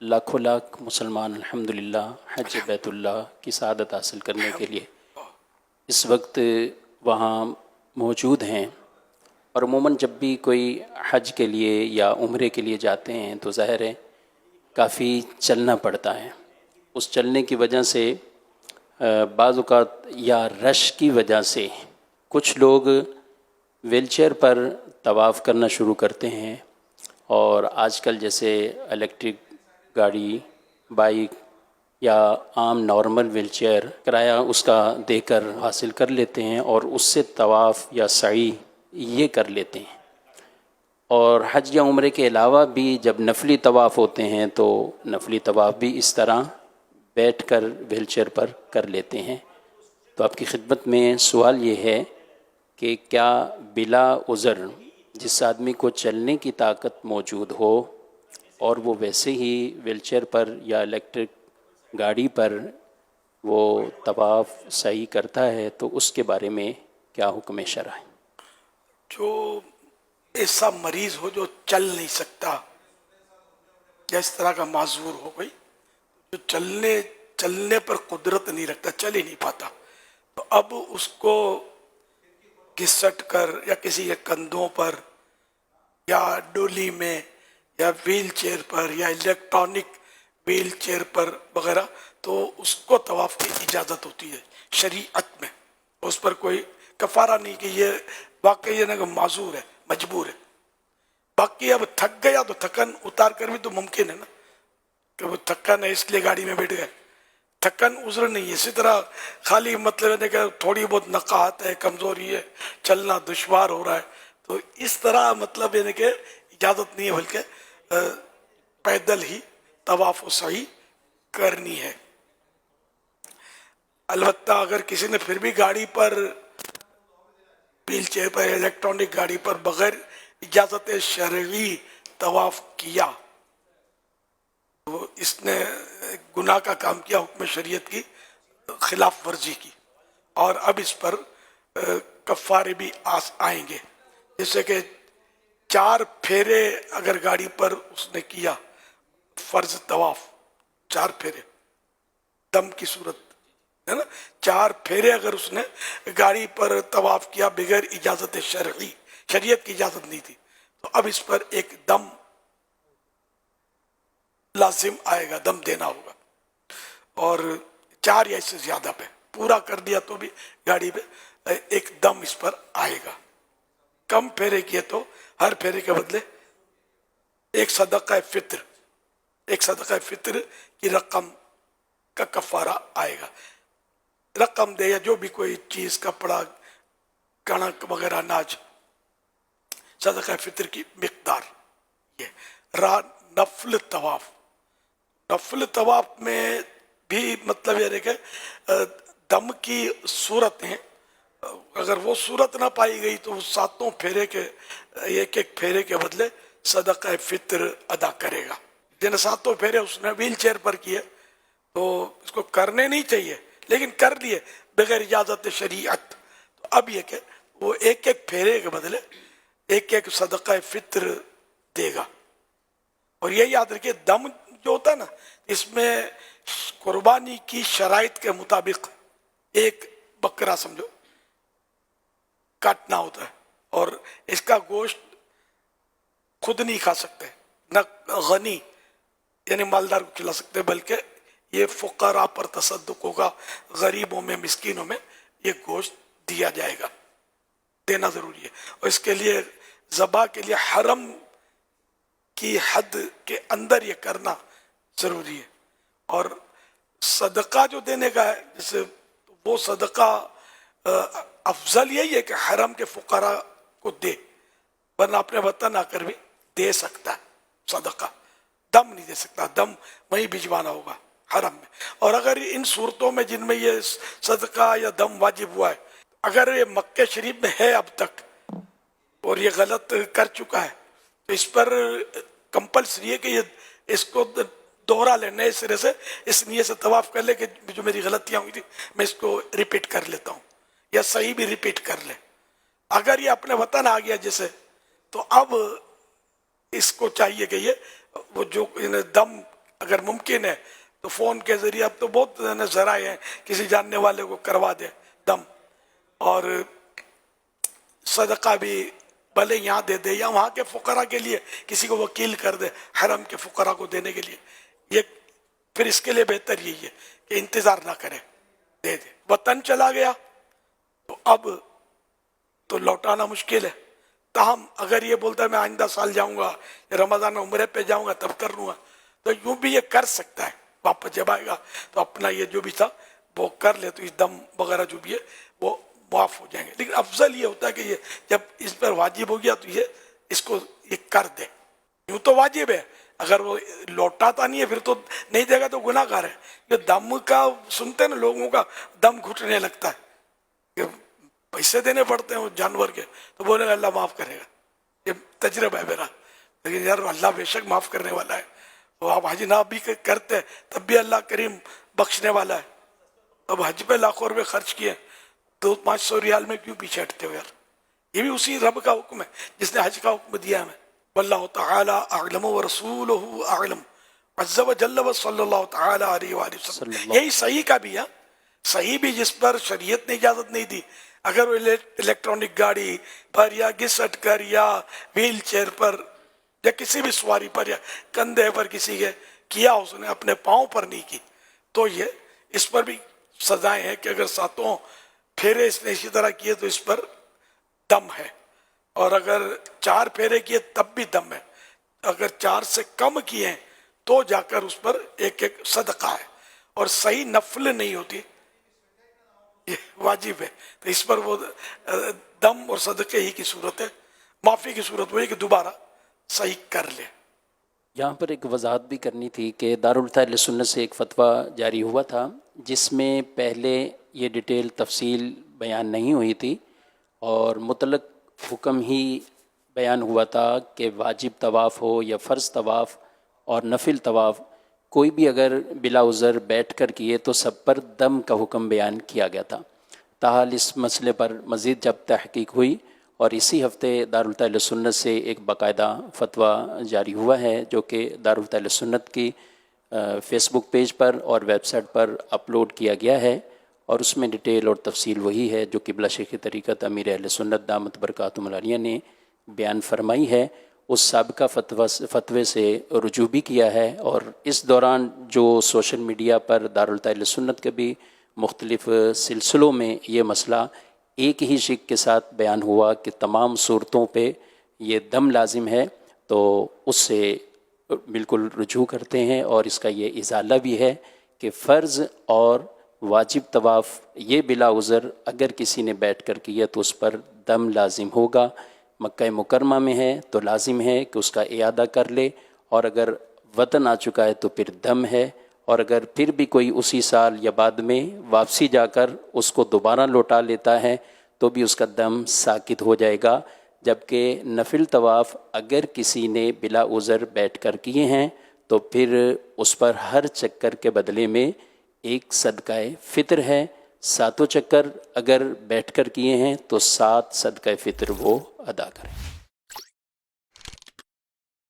لاکھوں لاکھ مسلمان الحمدللہ حج بیت اللہ کی سعادت حاصل کرنے کے لیے اس وقت وہاں موجود ہیں، اور عموماً جب بھی کوئی حج کے لیے یا عمرے کے لیے جاتے ہیں تو ظاہر ہے کافی چلنا پڑتا ہے۔ اس چلنے کی وجہ سے بعض اوقات یا رش کی وجہ سے کچھ لوگ ویل چیئر پر طواف کرنا شروع کرتے ہیں، اور آج کل جیسے الیکٹرک گاڑی، بائک یا عام نارمل ویل چیئر کرایہ اس کا دے کر حاصل کر لیتے ہیں اور اس سے طواف یا سعی یہ کر لیتے ہیں۔ اور حج یا عمرے کے علاوہ بھی جب نفلی طواف ہوتے ہیں تو نفلی طواف بھی اس طرح بیٹھ کر ویل چیئر پر کر لیتے ہیں۔ تو آپ کی خدمت میں سوال یہ ہے کہ کیا بلا عذر جس آدمی کو چلنے کی طاقت موجود ہو اور وہ ویسے ہی ویل چیئر پر یا الیکٹرک گاڑی پر وہ طواف سعی کرتا ہے تو اس کے بارے میں کیا حکم شرع ہے؟ جو ایسا مریض ہو جو چل نہیں سکتا یا اس طرح کا معذور ہو گئی، جو چلنے پر قدرت نہیں رکھتا، چل ہی نہیں پاتا، تو اب اس کو گھسٹ کر یا کسی کے کندھوں پر یا ڈولی میں یا ویل چیئر پر یا الیکٹرانک ویل چیئر پر وغیرہ، تو اس کو طواف کی اجازت ہوتی ہے شریعت میں۔ اس پر کوئی کفارہ نہیں کہ یہ واقعی یہ کہ معذور ہے، مجبور ہے۔ باقی اب تھک گیا تو تھکن اتار کر بھی تو ممکن ہے نا کہ وہ تھکن ہے اس لیے گاڑی میں بیٹھ گئے، تھکن عذر نہیں ہے۔ اسی طرح خالی مطلب ہے کہ تھوڑی بہت نقاہت ہے، کمزوری ہے، چلنا دشوار ہو رہا ہے، تو اس طرح مطلب ہے کہ اجازت نہیں ہے، بلکہ پیدل ہی طواف و سعی کرنی ہے۔ البتہ اگر کسی نے پھر بھی گاڑی پر ویل چیئر پر الیکٹرانک گاڑی پر بغیر اجازت شرعی طواف کیا تو اس نے گناہ کا کام کیا، حکم شریعت کی خلاف ورزی کی، اور اب اس پر کفارے بھی آئیں گے۔ جیسے کہ 4 پھیرے اگر گاڑی پر اس نے کیا، فرض طواف 4 پھیرے دم کی صورت ہے نا، 4 پھیرے اگر اس نے گاڑی پر طواف کیا بغیر اجازت شرعی، شریعت کی اجازت نہیں تھی، تو اب اس پر ایک دم لازم آئے گا، دم دینا ہوگا، اور 4 یا اس سے زیادہ پہ پورا کر دیا تو بھی گاڑی پہ ایک دم اس پر آئے گا۔ کم پھیرے کیے تو ہر پھیرے کے بدلے ایک صدقہ فطر کی رقم کا کفارہ آئے گا۔ رقم دے یا جو بھی کوئی چیز، کپڑا، کڑک وغیرہ، اناج، صدقہ فطر کی مقدار۔ یہ نفل طواف، نفل طواف میں بھی مطلب یہ ہے کہ دم کی صورت ہیں، اگر وہ صورت نہ پائی گئی تو 7 پھیرے کے ایک پھیرے کے بدلے صدقہ فطر ادا کرے گا۔ جن 7 پھیرے اس نے ویل چیئر پر کیے تو اس کو کرنے نہیں چاہیے، لیکن کر لیے بغیر اجازت شریعت، تو اب یہ کہ وہ ایک پھیرے کے بدلے ایک صدقہ فطر دے گا۔ اور یہ یاد رکھیے دم جو ہوتا ہے نا، اس میں قربانی کی شرائط کے مطابق ایک بکرا سمجھو کاٹنا ہوتا ہے، اور اس کا گوشت خود نہیں کھا سکتے، نہ غنی یعنی مالدار کو کھلا سکتے، بلکہ یہ فقراء پر تصدق ہوگا، غریبوں میں، مسکینوں میں یہ گوشت دیا جائے گا، دینا ضروری ہے۔ اور اس کے لیے ذبح کے لیے حرم کی حد کے اندر یہ کرنا ضروری ہے۔ اور صدقہ جو دینے کا ہے، جیسے وہ صدقہ افضل یہی ہے کہ حرم کے فقراء کو دے، ورنہ اپنے وطن آ کر بھی دے سکتا ہے صدقہ، دم نہیں دے سکتا، دم وہیں بھجوانا ہوگا حرم میں۔ اور اگر ان صورتوں میں جن میں یہ صدقہ یا دم واجب ہوا ہے، اگر یہ مکہ شریف میں ہے اب تک اور یہ غلط کر چکا ہے، تو اس پر کمپلسری ہے کہ یہ اس کو دوہرا لے، نئے سرے سے اس نیت سے طواف کر لے کہ جو میری غلطیاں ہوئی تھی میں اس کو ریپیٹ کر لیتا ہوں، یا صحیح بھی ریپیٹ کر لے۔ اگر یہ اپنے وطن آ گیا جیسے، تو اب اس کو چاہیے کہ یہ وہ جو دم اگر ممکن ہے تو فون کے ذریعے اب تو بہت ذرائع ہیں، کسی جاننے والے کو کروا دے دم، اور صدقہ بھی بھلے یہاں دے دے یا وہاں کے فقراء کے لیے کسی کو وکیل کر دے حرم کے فقراء کو دینے کے لیے، یہ پھر اس کے لیے بہتر یہی ہے کہ انتظار نہ کرے، دے دے۔ وطن چلا گیا تو اب تو لوٹانا مشکل ہے، تاہم اگر یہ بولتا ہے میں آئندہ سال جاؤں گا یا رمضان میں عمرے پہ جاؤں گا تب کر لوں گا، تو یوں بھی یہ کر سکتا ہے، واپس جب آئے گا تو اپنا یہ جو بھی تھا وہ کر لے، تو اس دم وغیرہ جو بھی ہے وہ معاف ہو جائیں گے۔ لیکن افضل یہ ہوتا ہے کہ یہ جب اس پر واجب ہو گیا تو یہ اس کو یہ کر دے، یوں تو واجب ہے، اگر وہ لوٹاتا نہیں ہے پھر تو نہیں دے گا تو گناہ گار ہے۔ یہ دم کا سنتے نا لوگوں کا دم گھٹنے لگتا ہے کہ پیسے دینے پڑتے ہیں وہ جانور کے، تو بولے گا اللہ معاف کرے گا، یہ تجربہ ہے میرا، لیکن یار اللہ بے شک معاف کرنے والا ہے، وہ آپ حج نہ بھی کرتے تب بھی اللہ کریم بخشنے والا ہے۔ اب حج پہ لاکھوں روپے خرچ کیے، 200-500 ریال میں کیوں پیچھے ہٹتے ہو یار؟ یہ بھی اسی رب کا حکم ہے جس نے حج کا حکم دیا ہمیں۔ واللہ تعالی اعلم ورسولہ اعلم عز وجل وصلی اللہ تعالی علیہ وآلہ وسلم۔ یہی صحیح کا بھی ہے، صحیح بھی جس پر شریعت نے اجازت نہیں دی، اگر وہ الیکٹرانک گاڑی پر یا گھسٹ کر یا ویل چیئر پر یا کسی بھی سواری پر یا کندھے پر کسی کے کیا، اس نے اپنے پاؤں پر نہیں کی، تو یہ اس پر بھی سزائیں ہیں کہ اگر ساتوں پھیرے اس نے اسی طرح کیے تو اس پر دم ہے، اور اگر 4 پھیرے کیے تب بھی دم ہے، اگر 4 سے کم کیے ہیں تو جا کر اس پر ایک صدقہ ہے، اور صحیح نفل نہیں ہوتی، یہ واجب ہے، تو اس پر وہ دم اور صدقے ہی کی صورت ہے، معافی کی صورت وہ ہے کہ دوبارہ صحیح کر لے۔ یہاں پر ایک وضاحت بھی کرنی تھی کہ دارالفتح اہل سنت سے ایک فتویٰ جاری ہوا تھا جس میں پہلے یہ ڈیٹیل تفصیل بیان نہیں ہوئی تھی، اور مطلق حکم ہی بیان ہوا تھا کہ واجب طواف ہو یا فرض طواف اور نفل طواف، کوئی بھی اگر بلا عذر بیٹھ کر کیے تو سب پر دم کا حکم بیان کیا گیا تھا۔ تاحال اس مسئلے پر مزید جب تحقیق ہوئی اور اسی ہفتے دارالفتح اہل سنت سے ایک باقاعدہ فتویٰ جاری ہوا ہے جو کہ دارالفتح اہل سنت کی فیس بک پیج پر اور ویب سائٹ پر اپلوڈ کیا گیا ہے، اور اس میں ڈیٹیل اور تفصیل وہی ہے جو قبلہ شیخ طریقت امیر اہل سنت دامت برکاتہم العالیہ نے بیان فرمائی ہے۔ اس سابقہ فتوے سے رجوع بھی کیا ہے، اور اس دوران جو سوشل میڈیا پر دارالفتح اہل سنت کے بھی مختلف سلسلوں میں یہ مسئلہ ایک ہی شق کے ساتھ بیان ہوا کہ تمام صورتوں پہ یہ دم لازم ہے، تو اس سے بالکل رجوع کرتے ہیں، اور اس کا یہ ازالہ بھی ہے کہ فرض اور واجب طواف یہ بلا عذر اگر کسی نے بیٹھ کر کیا تو اس پر دم لازم ہوگا۔ مکہ مکرمہ میں ہے تو لازم ہے کہ اس کا اعادہ کر لے، اور اگر وطن آ چکا ہے تو پھر دم ہے، اور اگر پھر بھی کوئی اسی سال یا بعد میں واپسی جا کر اس کو دوبارہ لوٹا لیتا ہے تو بھی اس کا دم ساقط ہو جائے گا۔ جبکہ نفل طواف اگر کسی نے بلا عذر بیٹھ کر کیے ہیں تو پھر اس پر ہر چکر کے بدلے میں ایک صدقہ فطر ہے، 7 چکر اگر بیٹھ کر کیے ہیں تو 7 صدقہ فطر وہ ادا کریں۔